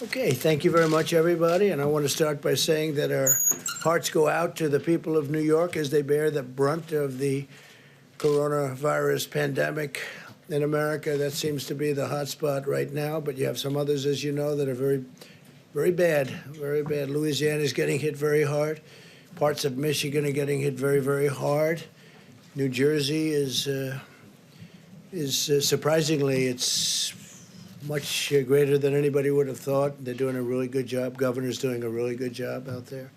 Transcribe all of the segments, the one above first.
Okay, thank you very much, everybody. And I want to start by saying that our hearts go out to the people of New York as they bear the brunt of the coronavirus pandemic in America. That seems to be the hot spot right now, but you have some others, as you know, that are very, very bad, very bad. Louisiana is getting hit very hard. Parts of Michigan are getting hit very, very hard. New Jersey is surprisingly, it's much greater than anybody would have thought. They're doing a really good job. Governor's doing a really good job out there.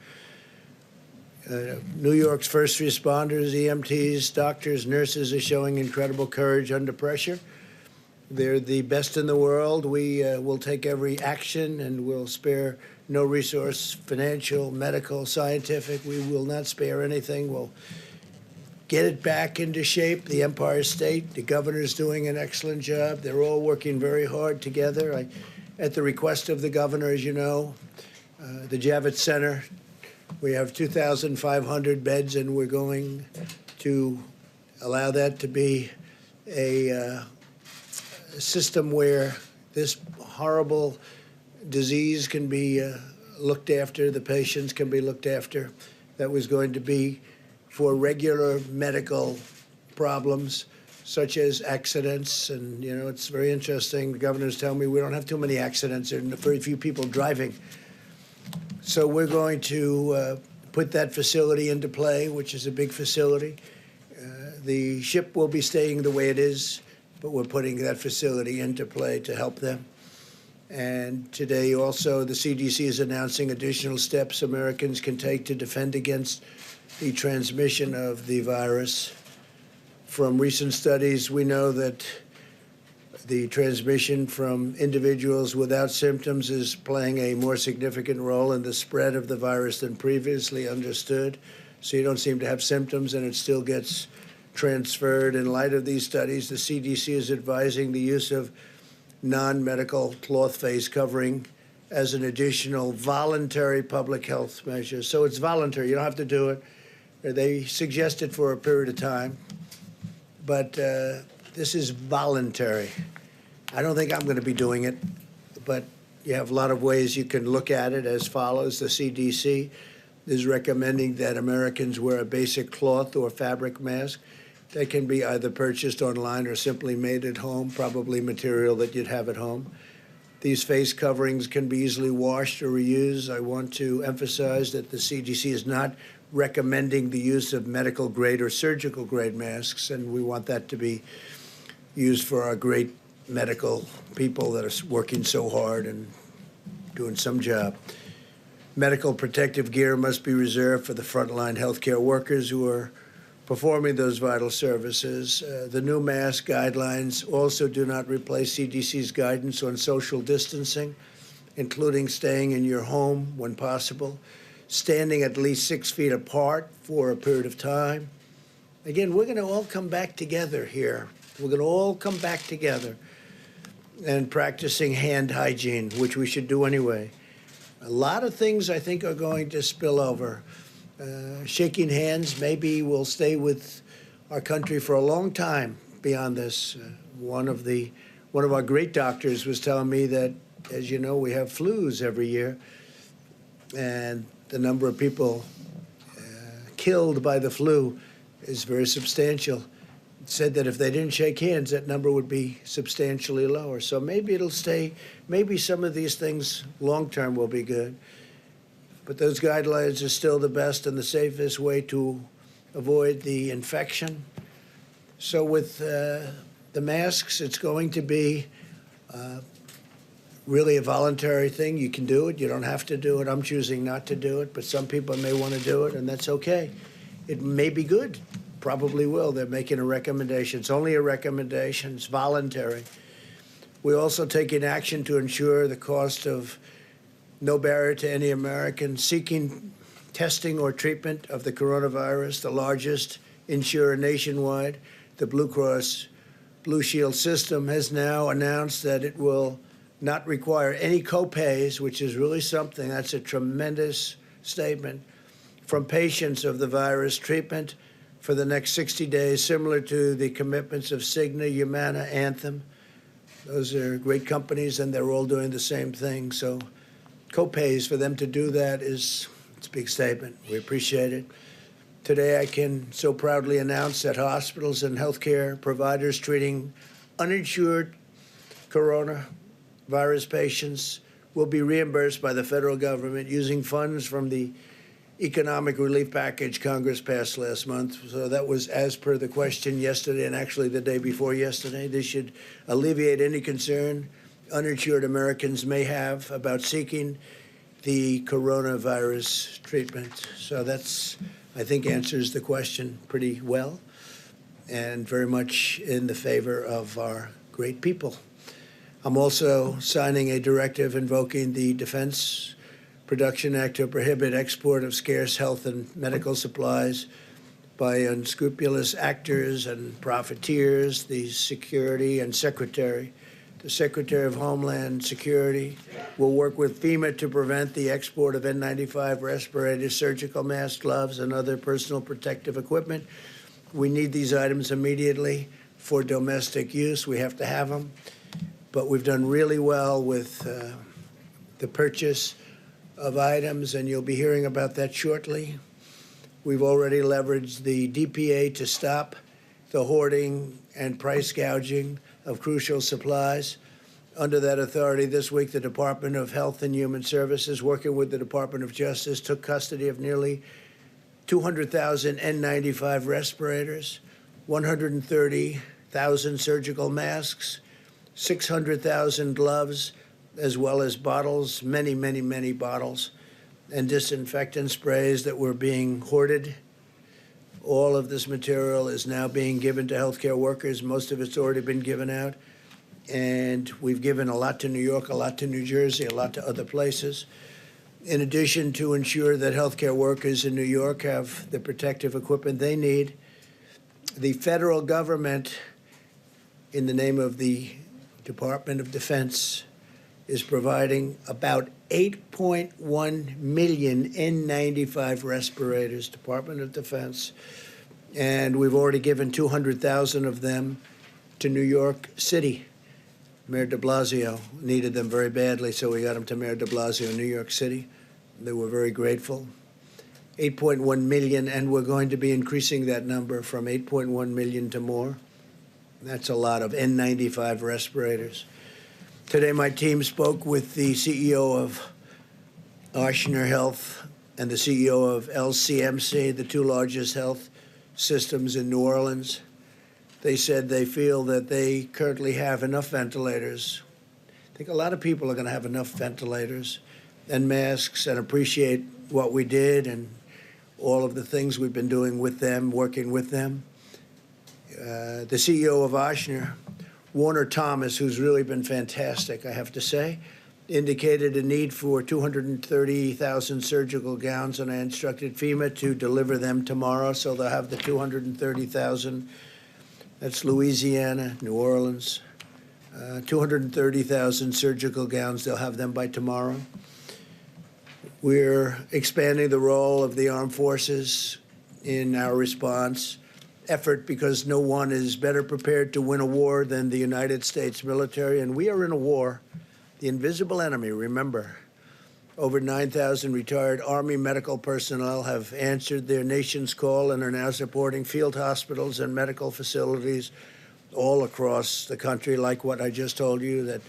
New York's first responders, EMTs, doctors, nurses are showing incredible courage under pressure. They're the best in the world. We will take every action and we'll spare no resource, financial, medical, scientific. We will not spare anything. We'll get it back into shape. The Empire State, the governor's doing an excellent job. They're all working very hard together. At the request of the governor, as you know, the Javits Center, we have 2,500 beds, and we're going to allow that to be a system where this horrible disease can be looked after, the patients can be looked after. That was going to be for regular medical problems, such as accidents. And, you know, it's very interesting. The governors tell me we don't have too many accidents. There are very few people driving. So we're going to put that facility into play, which is a big facility. The ship will be staying the way it is, but we're putting that facility into play to help them. And today also the CDC is announcing additional steps Americans can take to defend against the transmission of the virus. From recent studies, we know that the transmission from individuals without symptoms is playing a more significant role in the spread of the virus than previously understood. So you don't seem to have symptoms and it still gets transferred. In light of these studies, the CDC is advising the use of non-medical cloth face covering as an additional voluntary public health measure. So it's voluntary. You don't have to do it. They suggest it for a period of time, but this is voluntary. I don't think I'm going to be doing it, but you have a lot of ways you can look at it as follows. The CDC is recommending that Americans wear a basic cloth or fabric mask. They can be either purchased online or simply made at home, probably material that you'd have at home. These face coverings can be easily washed or reused. I want to emphasize that the CDC is not recommending the use of medical grade or surgical grade masks, and we want that to be used for our great medical people that are working so hard and doing some job. Medical protective gear must be reserved for the frontline healthcare workers who are performing those vital services. The new mask guidelines also do not replace CDC's guidance on social distancing, including staying in your home when possible, standing at least 6 feet apart for a period of time. Again, we're going to all come back together here. We're going to all come back together and practicing hand hygiene, which we should do anyway. A lot of things I think are going to spill over. Shaking hands maybe will stay with our country for a long time beyond this. One of our great doctors was telling me that, as you know, we have flus every year, and the number of people killed by the flu is very substantial. It said that if they didn't shake hands, that number would be substantially lower. So maybe it'll stay. Maybe some of these things long-term will be good. But those guidelines are still the best and the safest way to avoid the infection. So with the masks, it's going to be really a voluntary thing. You can do it. You don't have to do it. I'm choosing not to do it, but some people may want to do it, and that's okay. It may be good. Probably will. They're making a recommendation. It's only a recommendation. It's voluntary. We're also taking action to ensure the cost of no barrier to any American seeking testing or treatment of the coronavirus. The largest insurer nationwide, the Blue Cross Blue Shield system, has now announced that it will not require any copays, which is really something. That's a tremendous statement, from patients of the virus. Treatment for the next 60 days, similar to the commitments of Cigna, Humana, Anthem. Those are great companies, and they're all doing the same thing. So co-pays for them to do that it's a big statement. We appreciate it. Today, I can so proudly announce that hospitals and healthcare providers treating uninsured coronavirus patients will be reimbursed by the federal government using funds from the economic relief package Congress passed last month. So that was as per the question yesterday and actually the day before yesterday. This should alleviate any concern uninsured Americans may have about seeking the coronavirus treatment. So that's, I think, answers the question pretty well and very much in the favor of our great people. I'm also signing a directive invoking the Defense Production Act to prohibit export of scarce health and medical supplies by unscrupulous actors and profiteers. The Secretary of Homeland Security will work with FEMA to prevent the export of N95 respirators, surgical masks, gloves, and other personal protective equipment. We need these items immediately for domestic use. We have to have them. But we've done really well with the purchase of items, and you'll be hearing about that shortly. We've already leveraged the DPA to stop the hoarding and price gouging of crucial supplies. Under that authority, this week, the Department of Health and Human Services, working with the Department of Justice, took custody of nearly 200,000 N95 respirators, 130,000 surgical masks, 600,000 gloves, as well as bottles, many, many, many bottles, and disinfectant sprays that were being hoarded. All of this material is now being given to healthcare workers. Most of it's already been given out. And we've given a lot to New York, a lot to New Jersey, a lot to other places. In addition, to ensure that healthcare workers in New York have the protective equipment they need, the federal government, in the name of the Department of Defense, is providing about 8.1 million N95 respirators, Department of Defense, and we've already given 200,000 of them to New York City. Mayor de Blasio needed them very badly, so we got them to Mayor de Blasio in New York City. They were very grateful. 8.1 million, and we're going to be increasing that number from 8.1 million to more. That's a lot of N95 respirators. Today, my team spoke with the CEO of Ochsner Health and the CEO of LCMC, the two largest health systems in New Orleans. They said they feel that they currently have enough ventilators. I think a lot of people are going to have enough ventilators and masks and appreciate what we did and all of the things we've been doing with them, working with them. The CEO of Ochsner, Warner Thomas, who's really been fantastic, I have to say, indicated a need for 230,000 surgical gowns, and I instructed FEMA to deliver them tomorrow, so they'll have the 230,000. That's Louisiana, New Orleans. 230,000 surgical gowns, they'll have them by tomorrow. We're expanding the role of the armed forces in our response effort because no one is better prepared to win a war than the United States military, and we are in a war. The invisible enemy, remember. Over 9,000 retired Army medical personnel have answered their nation's call and are now supporting field hospitals and medical facilities all across the country, like what I just told you, that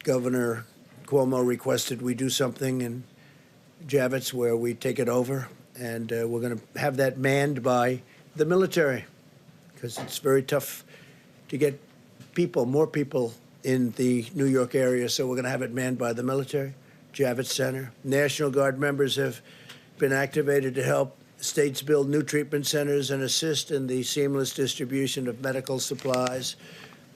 Governor Cuomo requested we do something in Javits where we take it over, and we're going to have that manned by the military, because it's very tough to get people, more people in the New York area, so we're going to have it manned by the military. Javits Center. National Guard members have been activated to help states build new treatment centers and assist in the seamless distribution of medical supplies.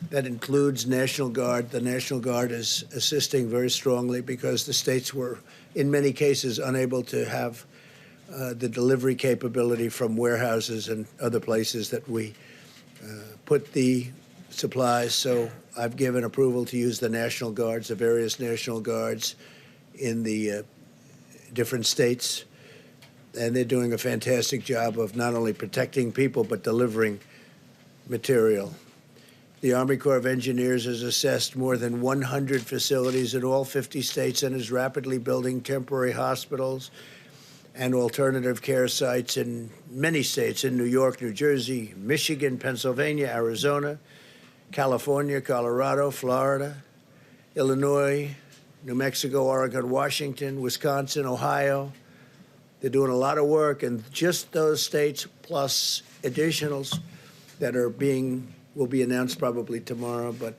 That includes National Guard. The National Guard is assisting very strongly because the states were, in many cases, unable to have the delivery capability from warehouses and other places that we put the supplies. So I've given approval to use the National Guards, the various National Guards in the different states. And they're doing a fantastic job of not only protecting people, but delivering material. The Army Corps of Engineers has assessed more than 100 facilities in all 50 states and is rapidly building temporary hospitals and alternative care sites in many states, in New York, New Jersey, Michigan, Pennsylvania, Arizona, California, Colorado, Florida, Illinois, New Mexico, Oregon, Washington, Wisconsin, Ohio. They're doing a lot of work, and just those states plus additionals that will be announced probably tomorrow, but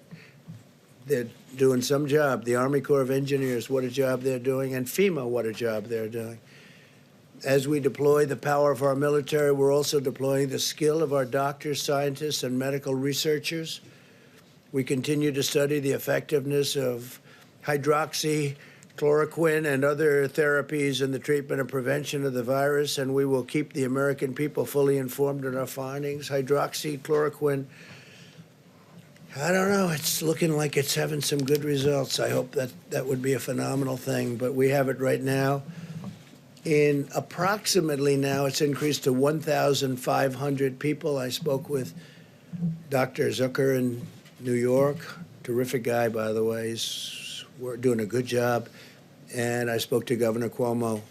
they're doing some job. The Army Corps of Engineers, what a job they're doing, and FEMA, what a job they're doing. As we deploy the power of our military, we're also deploying the skill of our doctors, scientists, and medical researchers. We continue to study the effectiveness of hydroxychloroquine and other therapies in the treatment and prevention of the virus, and we will keep the American people fully informed on our findings. Hydroxychloroquine, I don't know, it's looking like it's having some good results. I hope that would be a phenomenal thing, but we have it right now. In approximately now, it's increased to 1,500 people. I spoke with Dr. Zucker in New York, terrific guy, by the way. We're doing a good job. And I spoke to Governor Cuomo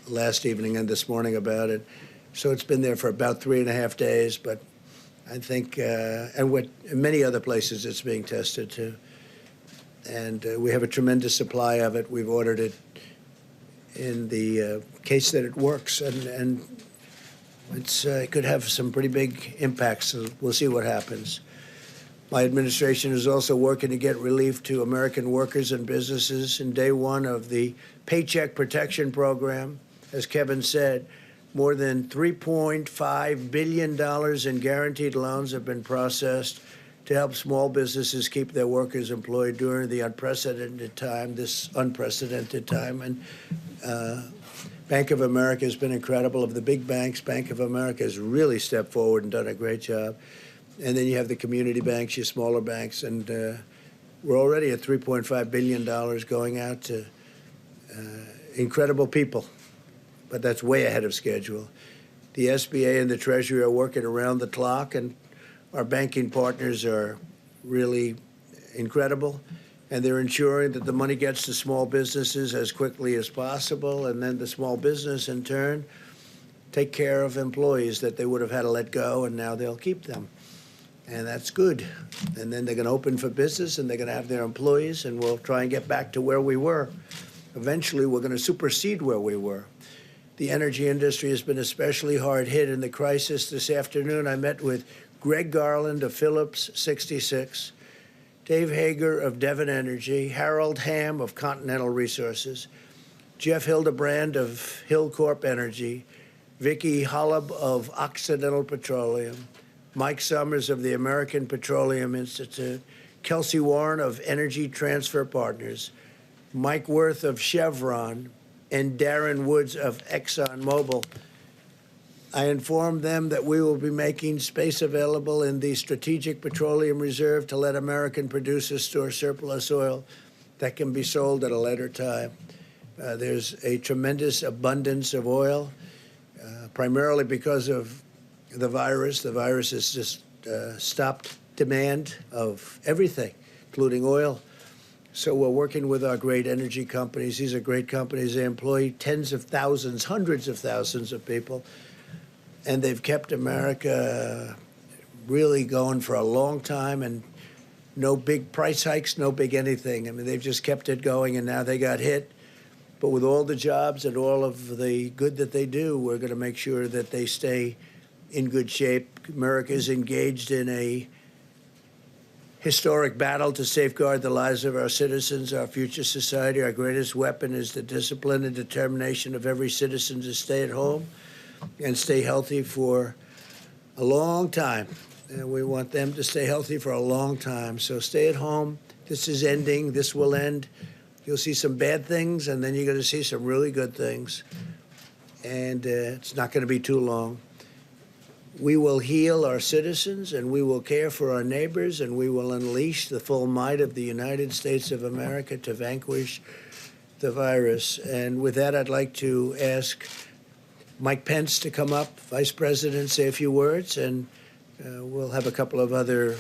last evening and this morning about it. So it's been there for about 3.5 days, but I think, in many other places it's being tested too. And we have a tremendous supply of it. We've ordered it in the case that it works, and it could have some pretty big impacts. So we'll see what happens. My administration is also working to get relief to American workers and businesses. In day one of the Paycheck Protection Program, as Kevin said, more than $3.5 billion in guaranteed loans have been processed to help small businesses keep their workers employed during the unprecedented time, And Bank of America has been incredible. Of the big banks, Bank of America has really stepped forward and done a great job. And then you have the community banks, your smaller banks, and we're already at $3.5 billion going out to incredible people. But that's way ahead of schedule. The SBA and the Treasury are working around the clock, and our banking partners are really incredible, and they're ensuring that the money gets to small businesses as quickly as possible, and then the small business, in turn, take care of employees that they would have had to let go, and now they'll keep them. And that's good. And then they're going to open for business, and they're going to have their employees, and we'll try and get back to where we were. Eventually, we're going to supersede where we were. The energy industry has been especially hard hit in the crisis. This afternoon, I met with Greg Garland of Phillips 66, Dave Hager of Devon Energy, Harold Hamm of Continental Resources, Jeff Hildebrand of Hillcorp Energy, Vicki Hollub of Occidental Petroleum, Mike Summers of the American Petroleum Institute, Kelsey Warren of Energy Transfer Partners, Mike Worth of Chevron, and Darren Woods of ExxonMobil. I informed them that we will be making space available in the Strategic Petroleum Reserve to let American producers store surplus oil that can be sold at a later time. There's a tremendous abundance of oil, primarily because of the virus. The virus has just stopped demand of everything, including oil. So we're working with our great energy companies. These are great companies. They employ tens of thousands, hundreds of thousands of people. And they've kept America really going for a long time, and no big price hikes, no big anything. I mean, they've just kept it going, and now they got hit. But with all the jobs and all of the good that they do, we're going to make sure that they stay in good shape. America is engaged in a historic battle to safeguard the lives of our citizens, our future society. Our greatest weapon is the discipline and determination of every citizen to stay at home and stay healthy for a long time. And we want them to stay healthy for a long time. So stay at home. This is ending. This will end. You'll see some bad things, and then you're going to see some really good things. And it's not going to be too long. We will heal our citizens, and we will care for our neighbors, and we will unleash the full might of the United States of America to vanquish the virus. And with that, I'd like to ask Mike Pence to come up, Vice President, say a few words, and we'll have a couple of other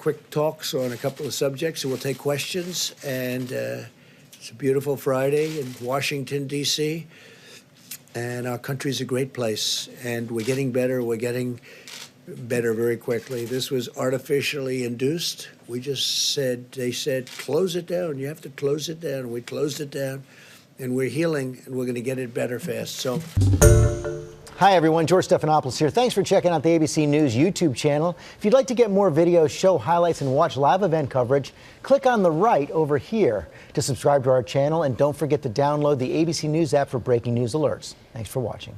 quick talks on a couple of subjects, and we'll take questions. And it's a beautiful Friday in Washington, D.C., and our country's a great place, and we're getting better. We're getting better very quickly. This was artificially induced. We just said, they said, close it down. You have to close it down. We closed it down, and we're healing, and we're going to get it better fast. So. Hi, everyone. George Stephanopoulos here. Thanks for checking out the ABC News YouTube channel. If you'd like to get more videos, show highlights, and watch live event coverage, click on the right over here to subscribe to our channel. And don't forget to download the ABC News app for breaking news alerts. Thanks for watching.